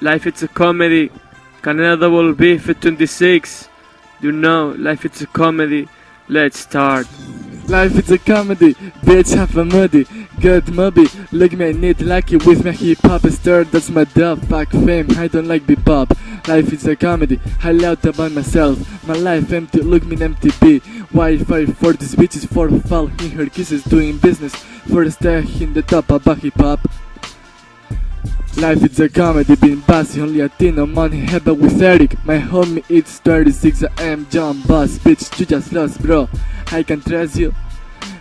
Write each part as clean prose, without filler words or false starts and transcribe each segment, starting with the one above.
life it's a comedy. Canela double beef at 26. You know, life it's a comedy. Let's start. Life is a comedy, bitch have a moody, good movie. Look me, I need lucky with my hip hop star, that's my dub, fuck fame, I don't like bebop. Life is a comedy, I loud about myself, my life empty, look me in MTV. Why fight for these bitches for fall in her kisses, doing business for a stay in the top about hip hop. Life is a comedy, being bossy, only Latino money, heavy with Eric. My homie, it's 36, I am John Boss, bitch, you just lost, bro. I can trust you.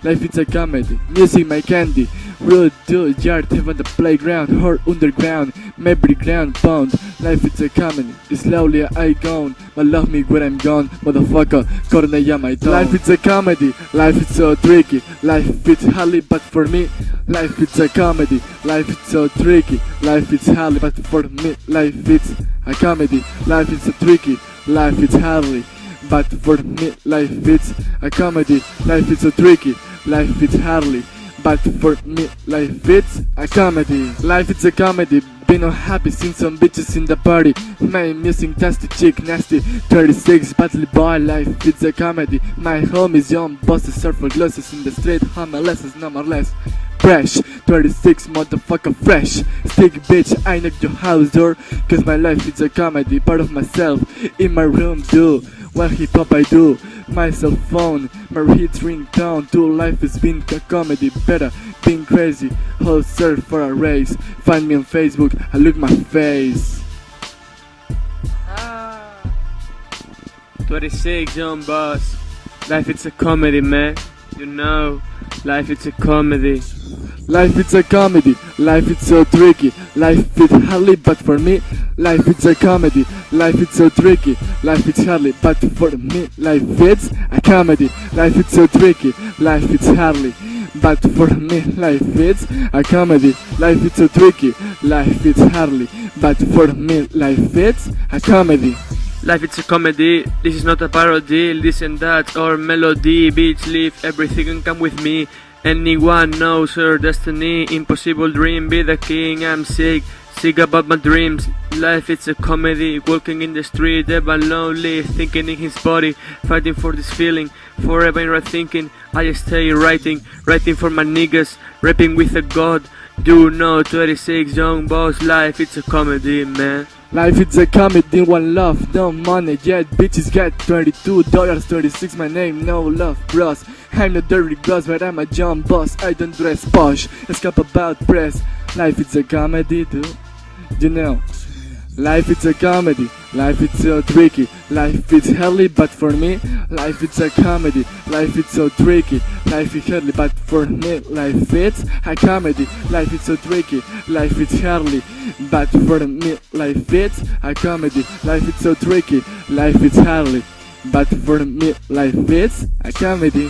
Life is a comedy, music my candy. Rude dude, yard, heaven the playground, or underground, every ground pound. Life is a comedy, slowly I gone, but love me when I'm gone, motherfucker, cornea my tongue. Life is a comedy, life is so tricky, life is hardly but for me. Life is a comedy, life is so tricky, life is hardly but for me. Life is a comedy, life is so tricky, life is hardly but for me. Life is a comedy, life is so tricky, life is hardly but for me. Life is a comedy, life is a comedy. Been unhappy, seen some bitches in the party. My music tasty, chick nasty. 36 battle boy, life is a comedy. My homies young bosses surfer glasses in the street. Hammer lessons, no more less. Fresh, 36 motherfucker fresh. Stick bitch, I knock your house door. Cause my life is a comedy, part of myself. In my room do, what hip hop I do. My cell phone, my hits ringtone. To life is being a comedy, better being crazy. Whole search for a race. Find me on Facebook, I look my face. 26 young boss. Life it's a comedy, man. You know, life it's a comedy. Life is a comedy, life is so tricky, life is hardly but for me. Life is a comedy, life is so tricky, life is hardly but for me. Life is a comedy, life is so tricky, life is hardly but for me. Life is a comedy, life is so tricky, life is hardly but for me. Life is a comedy. Life it's a comedy, this is not a parody. Listen that or melody, bitch leave everything and come with me. Anyone knows her destiny, impossible dream, be the king. I'm sick about my dreams. Life it's a comedy, walking in the street, ever lonely, thinking in his body, fighting for this feeling, forever in right thinking. I stay writing for my niggas, rapping with a god. Do know 26 young boss, life it's a comedy, man. Life is a comedy, one love, no money yet, bitches get $22, 36 my name, no love bros. I'm not dirty gloss, but I'm a John boss, I don't dress posh, escape about press. Life is a comedy, dude, you know. Life is a comedy, life is so tricky, life is hardly but for me. Life is a comedy, life is so tricky, life is hardly but for me. Life is a comedy, life is so tricky, life is hardly but for me. Life is a comedy, life is so tricky, life is hardly but for me. Life is a comedy.